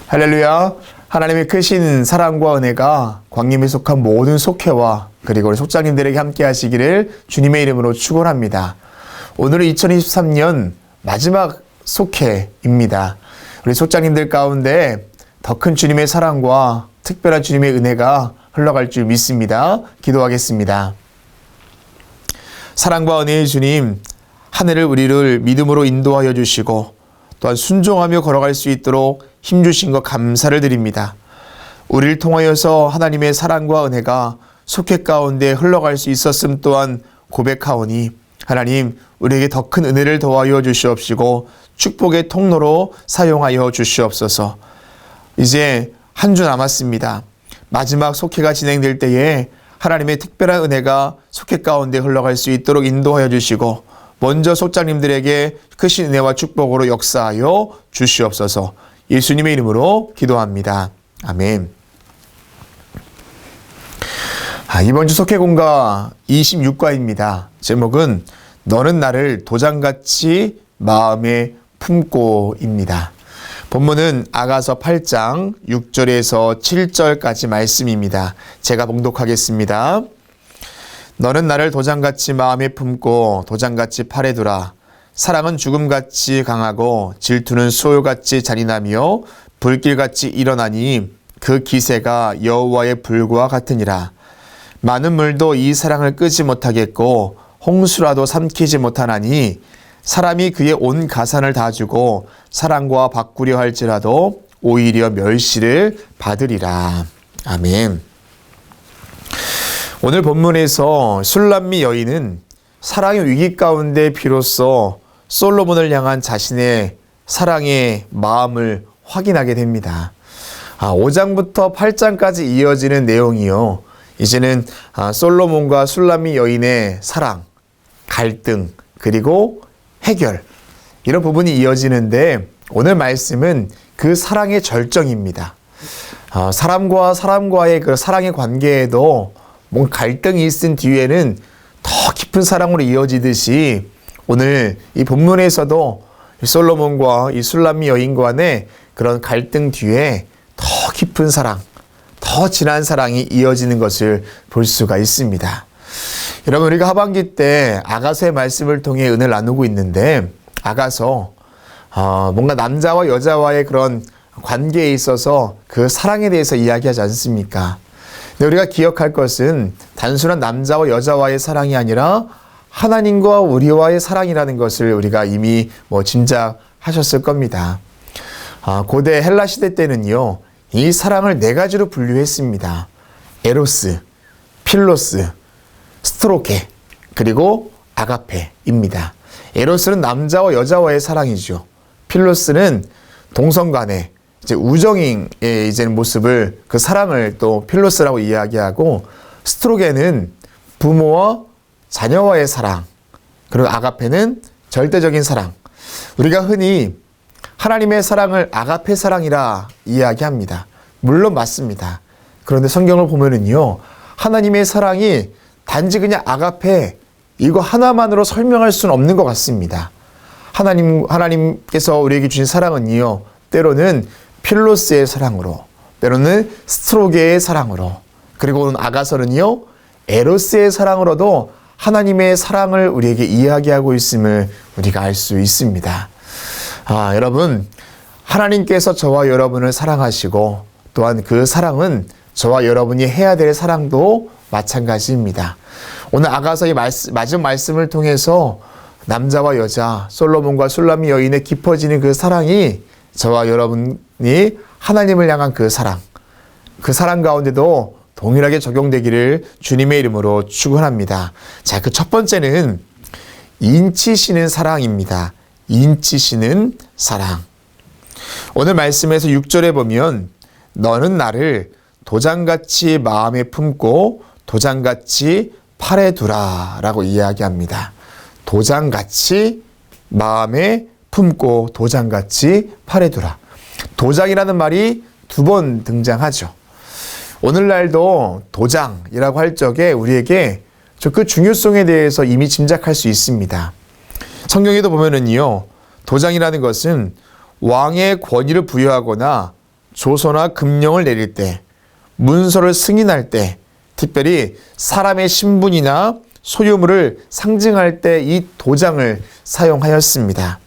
할렐루야. 하나님의 크신 사랑과 은혜가 광림에 속한 모든 속회와 그리고 우리 속장님들에게 함께 하시기를 주님의 이름으로 축원합니다. 오늘은 2023년 마지막 속회입니다. 우리 속장님들 가운데 더 큰 주님의 사랑과 특별한 주님의 은혜가 흘러갈 줄 믿습니다. 기도하겠습니다. 사랑과 은혜의 주님, 한 해를 우리를 믿음으로 인도하여 주시고 또한 순종하며 걸어갈 수 있도록 힘주신 것 감사를 드립니다. 우리를 통하여서 하나님의 사랑과 은혜가 속회 가운데 흘러갈 수 있었음 또한 고백하오니 하나님, 우리에게 더 큰 은혜를 더하여 주시옵시고 축복의 통로로 사용하여 주시옵소서. 이제 한 주 남았습니다. 마지막 속회가 진행될 때에 하나님의 특별한 은혜가 속회 가운데 흘러갈 수 있도록 인도하여 주시고 먼저 속장님들에게 크신 은혜와 축복으로 역사하여 주시옵소서. 예수님의 이름으로 기도합니다. 아멘. 이번 주 속회공가 26과입니다. 제목은 너는 나를 도장같이 마음에 품고입니다. 본문은 아가서 8장 6절에서 7절까지 말씀입니다. 제가 봉독하겠습니다. 너는 나를 도장같이 마음에 품고 도장같이 팔에 두라. 사랑은 죽음같이 강하고 질투는 수올같이 잔인하며 불길같이 일어나니 그 기세가 여호와의 불과 같으니라. 많은 물도 이 사랑을 끄지 못하겠고 홍수라도 삼키지 못하나니 사람이 그의 온 가산을 다 주고 사랑과 바꾸려 할지라도 오히려 멸시를 받으리라. 아멘. 오늘 본문에서 술람미 여인은 사랑의 위기 가운데 비로소 솔로몬을 향한 자신의 사랑의 마음을 확인하게 됩니다. 5장부터 8장까지 이어지는 내용이요. 이제는 솔로몬과 술람미 여인의 사랑, 갈등, 그리고 해결, 이런 부분이 이어지는데 오늘 말씀은 그 사랑의 절정입니다. 사람과 사람과의 그 사랑의 관계에도 뭔가 갈등이 있은 뒤에는 더 깊은 사랑으로 이어지듯이 오늘 이 본문에서도 솔로몬과 이 술람미 여인 간의 그런 갈등 뒤에 더 깊은 사랑, 더 진한 사랑이 이어지는 것을 볼 수가 있습니다. 여러분, 우리가 하반기 때 아가서의 말씀을 통해 은혜를 나누고 있는데 아가서 뭔가 남자와 여자와의 그런 관계에 있어서 그 사랑에 대해서 이야기하지 않습니까? 근데 우리가 기억할 것은 단순한 남자와 여자와의 사랑이 아니라 하나님과 우리와의 사랑이라는 것을 우리가 이미 짐작하셨을 겁니다. 고대 헬라 시대 때는요, 이 사랑을 네 가지로 분류했습니다. 에로스, 필로스, 스트로게, 그리고 아가페입니다. 에로스는 남자와 여자와의 사랑이죠. 필로스는 동성 간의 우정의 이제는 모습을, 그 사랑을 또 필로스라고 이야기하고, 스트로게는 부모와 자녀와의 사랑, 그리고 아가페는 절대적인 사랑. 우리가 흔히 하나님의 사랑을 아가페 사랑이라 이야기합니다. 물론 맞습니다. 그런데 성경을 보면은요, 하나님의 사랑이 단지 그냥 아가페 이거 하나만으로 설명할 수는 없는 것 같습니다. 하나님께서 우리에게 주신 사랑은요, 때로는 필로스의 사랑으로, 때로는 스트로게의 사랑으로, 그리고 아가서는요, 에로스의 사랑으로도 하나님의 사랑을 우리에게 이야기하고 있음을 우리가 알 수 있습니다. 여러분, 하나님께서 저와 여러분을 사랑하시고 또한 그 사랑은 저와 여러분이 해야 될 사랑도 마찬가지입니다. 오늘 아가서의 마지막 말씀을 통해서 남자와 여자, 솔로몬과 술람미 여인의 깊어지는 그 사랑이 저와 여러분이 하나님을 향한 그 사랑 가운데도 동일하게 적용되기를 주님의 이름으로 축원합니다. 자, 그 첫 번째는 인치시는 사랑입니다. 인치시는 사랑. 오늘 말씀에서 6절에 보면 너는 나를 도장같이 마음에 품고 도장같이 팔에 두라 라고 이야기합니다. 도장같이 마음에 품고 도장같이 팔에 두라. 도장이라는 말이 두 번 등장하죠. 오늘날도 도장이라고 할 적에 우리에게 그 중요성에 대해서 이미 짐작할 수 있습니다. 성경에도 보면은요, 도장이라는 것은 왕의 권위를 부여하거나 조서나 금령을 내릴 때, 문서를 승인할 때, 특별히 사람의 신분이나 소유물을 상징할 때 이 도장을 사용하였습니다.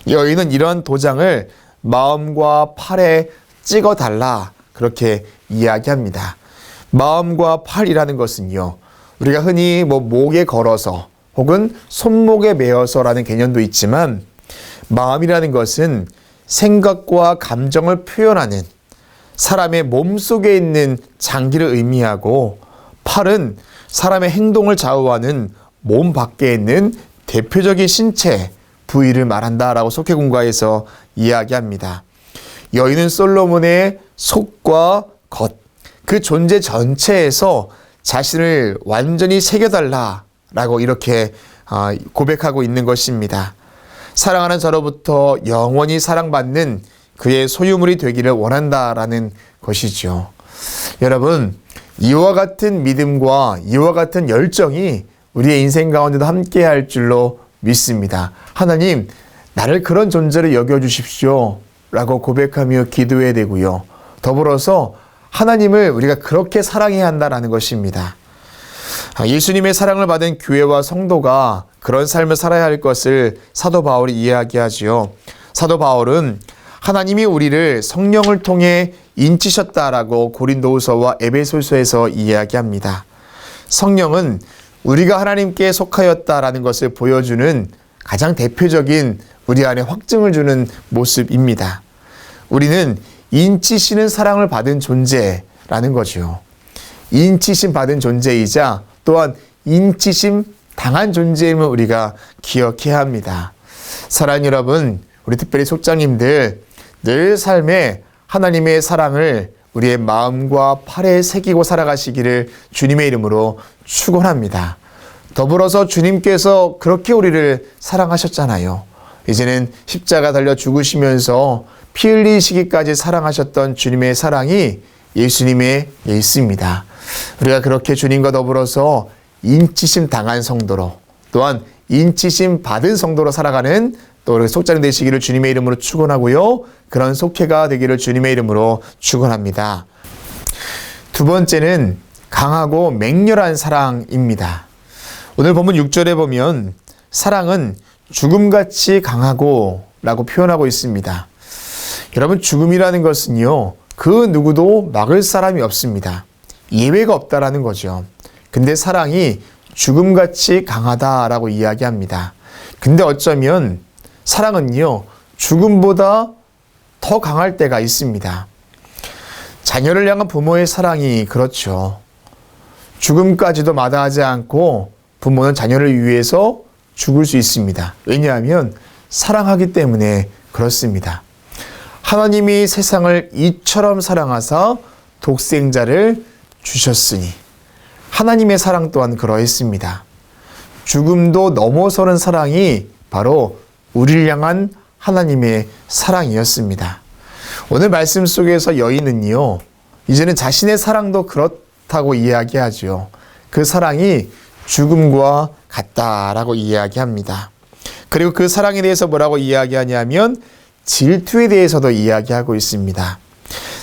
여인은 이런 도장을 마음과 팔에 찍어달라 그렇게 이야기합니다. 마음과 팔이라는 것은요, 우리가 흔히 목에 걸어서 혹은 손목에 매어서라는 개념도 있지만, 마음이라는 것은 생각과 감정을 표현하는 사람의 몸속에 있는 장기를 의미하고, 팔은 사람의 행동을 좌우하는 몸 밖에 있는 대표적인 신체 부위를 말한다라고 속해공과에서 이야기합니다. 여인은 솔로몬의 속과 겉, 그 존재 전체에서 자신을 완전히 새겨달라라고 이렇게 고백하고 있는 것입니다. 사랑하는 저로부터 영원히 사랑받는 그의 소유물이 되기를 원한다라는 것이죠. 여러분, 이와 같은 믿음과 이와 같은 열정이 우리의 인생 가운데도 함께 할 줄로 믿습니다. 하나님, 나를 그런 존재로 여겨주십시오 라고 고백하며 기도해야 되고요. 더불어서 하나님을 우리가 그렇게 사랑해야 한다는 것입니다. 예수님의 사랑을 받은 교회와 성도가 그런 삶을 살아야 할 것을 사도 바울이 이야기하지요. 사도 바울은 하나님이 우리를 성령을 통해 인치셨다라고 고린도후서와 에베소서에서 이야기합니다. 성령은 우리가 하나님께 속하였다라는 것을 보여주는 가장 대표적인 우리 안에 확증을 주는 모습입니다. 우리는 인치시는 사랑을 받은 존재라는 거죠. 인치심 받은 존재이자 또한 인치심 당한 존재임을 우리가 기억해야 합니다. 사랑하는 여러분, 우리 특별히 속장님들 늘 삶에 하나님의 사랑을 우리의 마음과 팔에 새기고 살아가시기를 주님의 이름으로 축원합니다. 더불어서 주님께서 그렇게 우리를 사랑하셨잖아요. 이제는 십자가 달려 죽으시면서 피 흘리시기까지 사랑하셨던 주님의 사랑이 예수님에 있습니다. 우리가 그렇게 주님과 더불어서 인치심 당한 성도로, 또한 인치심 받은 성도로 살아가는 또 우리 속자님 되시기를 주님의 이름으로 축원하고요. 그런 속회가 되기를 주님의 이름으로 축원합니다. 두 번째는 강하고 맹렬한 사랑입니다. 오늘 본문 6절에 보면 사랑은 죽음같이 강하고 라고 표현하고 있습니다. 여러분, 죽음이라는 것은요, 그 누구도 막을 사람이 없습니다. 예외가 없다라는 거죠. 근데 사랑이 죽음같이 강하다라고 이야기합니다. 근데 어쩌면 사랑은요, 죽음보다 더 강할 때가 있습니다. 자녀를 향한 부모의 사랑이 그렇죠. 죽음까지도 마다하지 않고 부모는 자녀를 위해서 죽을 수 있습니다. 왜냐하면 사랑하기 때문에 그렇습니다. 하나님이 세상을 이처럼 사랑하사 독생자를 주셨으니 하나님의 사랑 또한 그러했습니다. 죽음도 넘어서는 사랑이 바로 우리를 향한 하나님의 사랑이었습니다. 오늘 말씀 속에서 여인은요, 이제는 자신의 사랑도 그렇다고 이야기하죠. 그 사랑이 죽음과 같다라고 이야기합니다. 그리고 그 사랑에 대해서 뭐라고 이야기하냐면 질투에 대해서도 이야기하고 있습니다.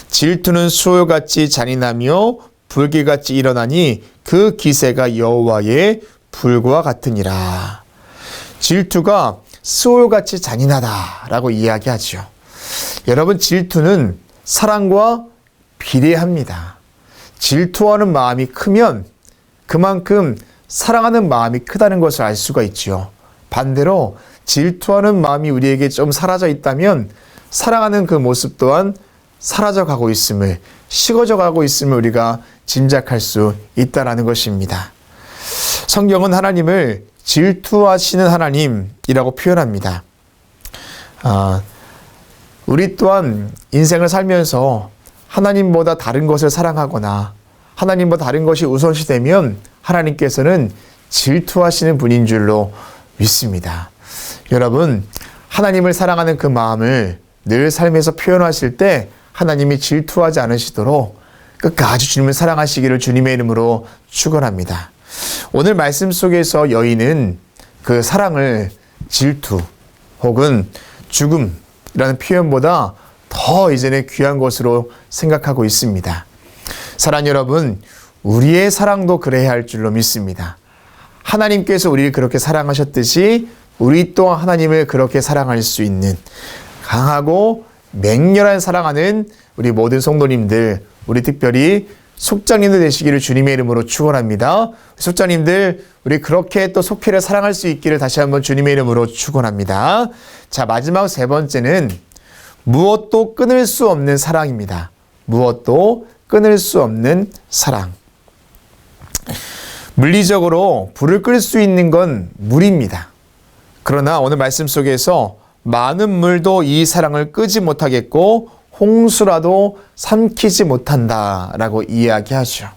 질투는 수호같이 잔인하며 불길같이 일어나니 그 기세가 여호와의 불과 같으니라. 질투가 수호같이 잔인하다라고 이야기하죠. 여러분, 질투는 사랑과 비례합니다. 질투하는 마음이 크면 그만큼 사랑하는 마음이 크다는 것을 알 수가 있죠. 반대로 질투하는 마음이 우리에게 좀 사라져 있다면 사랑하는 그 모습 또한 사라져 가고 있음을, 식어져 가고 있음을 우리가 짐작할 수 있다는 것입니다. 성경은 하나님을 질투하시는 하나님이라고 표현합니다. 우리 또한 인생을 살면서 하나님보다 다른 것을 사랑하거나 하나님보다 다른 것이 우선시 되면 하나님께서는 질투하시는 분인 줄로 믿습니다. 여러분, 하나님을 사랑하는 그 마음을 늘 삶에서 표현하실 때 하나님이 질투하지 않으시도록 끝까지 주님을 사랑하시기를 주님의 이름으로 축원합니다. 오늘 말씀 속에서 여인은 그 사랑을 질투 혹은 죽음이라는 표현보다 더 이제는 귀한 것으로 생각하고 있습니다. 사랑하는 여러분, 우리의 사랑도 그래야 할 줄로 믿습니다. 하나님께서 우리를 그렇게 사랑하셨듯이 우리 또한 하나님을 그렇게 사랑할 수 있는 강하고 맹렬한 사랑하는 우리 모든 성도님들, 우리 특별히 속장님들 되시기를 주님의 이름으로 축원합니다. 속장님들, 우리 그렇게 또 속회를 사랑할 수 있기를 다시 한번 주님의 이름으로 축원합니다. 자, 마지막 세 번째는 무엇도 끊을 수 없는 사랑입니다. 무엇도 끊을 수 없는 사랑. 물리적으로 불을 끌 수 있는 건 물입니다. 그러나 오늘 말씀 속에서 많은 물도 이 사랑을 끄지 못하겠고 홍수라도 삼키지 못한다라고 이야기하죠.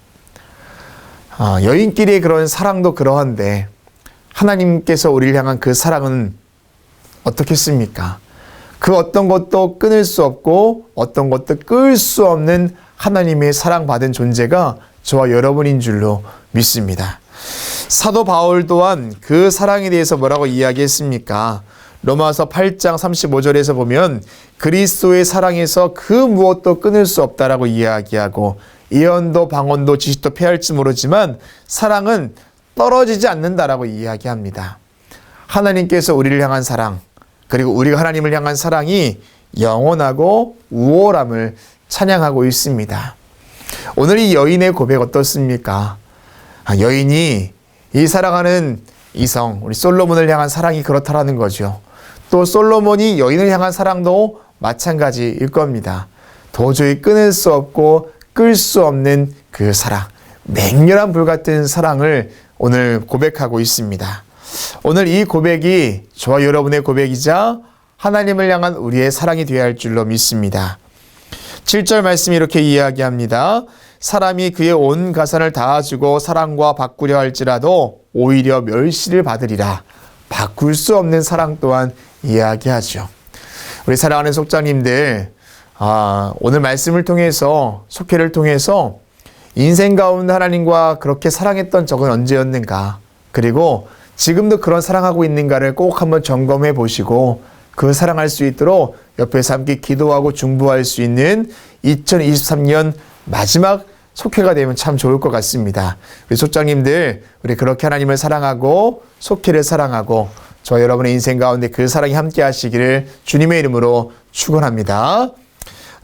여인끼리의 그런 사랑도 그러한데 하나님께서 우리를 향한 그 사랑은 어떻겠습니까? 그 어떤 것도 끊을 수 없고 어떤 것도 끌 수 없는 하나님의 사랑받은 존재가 저와 여러분인 줄로 믿습니다. 사도 바울 또한 그 사랑에 대해서 뭐라고 이야기했습니까? 로마서 8장 35절에서 보면 그리스도의 사랑에서 그 무엇도 끊을 수 없다라고 이야기하고 예언도 방언도 지식도 패할지 모르지만 사랑은 떨어지지 않는다라고 이야기합니다. 하나님께서 우리를 향한 사랑, 그리고 우리가 하나님을 향한 사랑이 영원하고 우월함을 찬양하고 있습니다. 오늘 이 여인의 고백 어떻습니까? 여인이 이 사랑하는 이성, 우리 솔로몬을 향한 사랑이 그렇다라는 거죠. 또 솔로몬이 여인을 향한 사랑도 마찬가지일 겁니다. 도저히 끊을 수 없고 끌 수 없는 그 사랑, 맹렬한 불 같은 사랑을 오늘 고백하고 있습니다. 오늘 이 고백이 저와 여러분의 고백이자 하나님을 향한 우리의 사랑이 되어야 할 줄로 믿습니다. 7절 말씀이 이렇게 이야기합니다. 사람이 그의 온 가산을 다 주고 사랑과 바꾸려 할지라도 오히려 멸시를 받으리라. 바꿀 수 없는 사랑 또한 이야기하죠. 우리 사랑하는 속장님들, 오늘 말씀을 통해서, 속회를 통해서 인생 가운데 하나님과 그렇게 사랑했던 적은 언제였는가, 그리고 지금도 그런 사랑하고 있는가를 꼭 한번 점검해 보시고 그 사랑할 수 있도록 옆에서 함께 기도하고 중보할 수 있는 2023년 마지막 속회가 되면 참 좋을 것 같습니다. 우리 속장님들, 우리 그렇게 하나님을 사랑하고 속회를 사랑하고 저 여러분의 인생 가운데 그 사랑이 함께 하시기를 주님의 이름으로 축원합니다.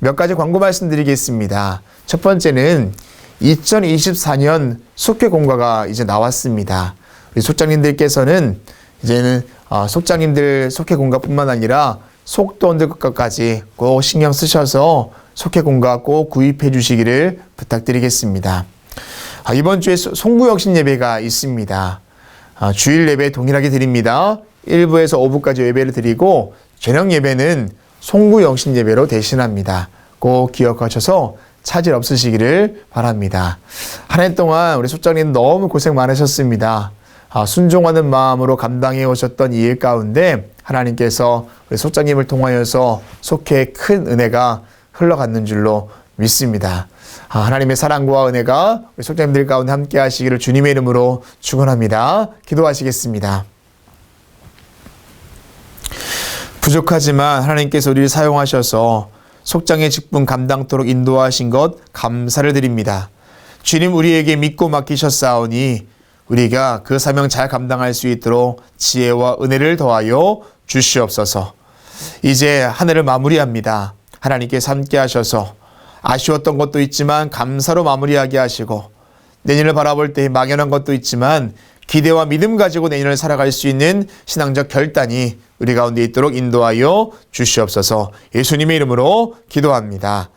몇 가지 광고 말씀드리겠습니다. 첫 번째는 2024년 속회 공과가 이제 나왔습니다. 우리 속장님들께서는 이제는 속장님들 속회 공과뿐만 아니라 속도원들 것까지 꼭 신경 쓰셔서 속회 공과 꼭 구입해 주시기를 부탁드리겠습니다. 이번 주에 송구영신 예배가 있습니다. 주일 예배 동일하게 드립니다. 1부에서 5부까지 예배를 드리고 저녁 예배는 송구영신 예배로 대신합니다. 꼭 기억하셔서 차질 없으시기를 바랍니다. 한 해 동안 우리 속장님 너무 고생 많으셨습니다. 순종하는 마음으로 감당해 오셨던 이 일 가운데 하나님께서 우리 속장님을 통하여서 속회에 큰 은혜가 흘러갔는 줄로 믿습니다. 하나님의 사랑과 은혜가 우리 속장님들 가운데 함께 하시기를 주님의 이름으로 축원합니다. 기도하시겠습니다. 부족하지만 하나님께서 우리를 사용하셔서 속장의 직분 감당토록 인도하신 것 감사를 드립니다. 주님, 우리에게 믿고 맡기셨사오니 우리가 그 사명 잘 감당할 수 있도록 지혜와 은혜를 더하여 주시옵소서. 이제 한 해를 마무리합니다. 하나님께서 함께 하셔서 아쉬웠던 것도 있지만 감사로 마무리하게 하시고 내년을 바라볼 때 막연한 것도 있지만 기대와 믿음 가지고 내년을 살아갈 수 있는 신앙적 결단이 우리 가운데 있도록 인도하여 주시옵소서. 예수님의 이름으로 기도합니다.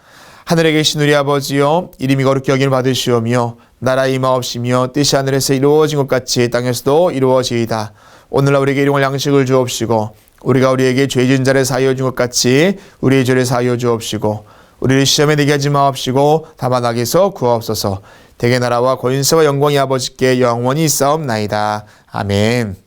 하늘에 계신 우리 아버지여, 이름이 거룩히 여김을 받으시오며 나라 임하옵시며 뜻이 하늘에서 이루어진 것 같이 땅에서도 이루어지이다. 오늘날 우리에게 일용할 양식을 주옵시고 우리가 우리에게 죄 지은 자를 사하여 준 것 같이 우리의 죄를 사하여 주옵시고 우리를 시험에 들게 하지 마옵시고 다만 악에서 구하옵소서. 대개 나라와 권세와 영광이 아버지께 영원히 있사옵나이다. 아멘.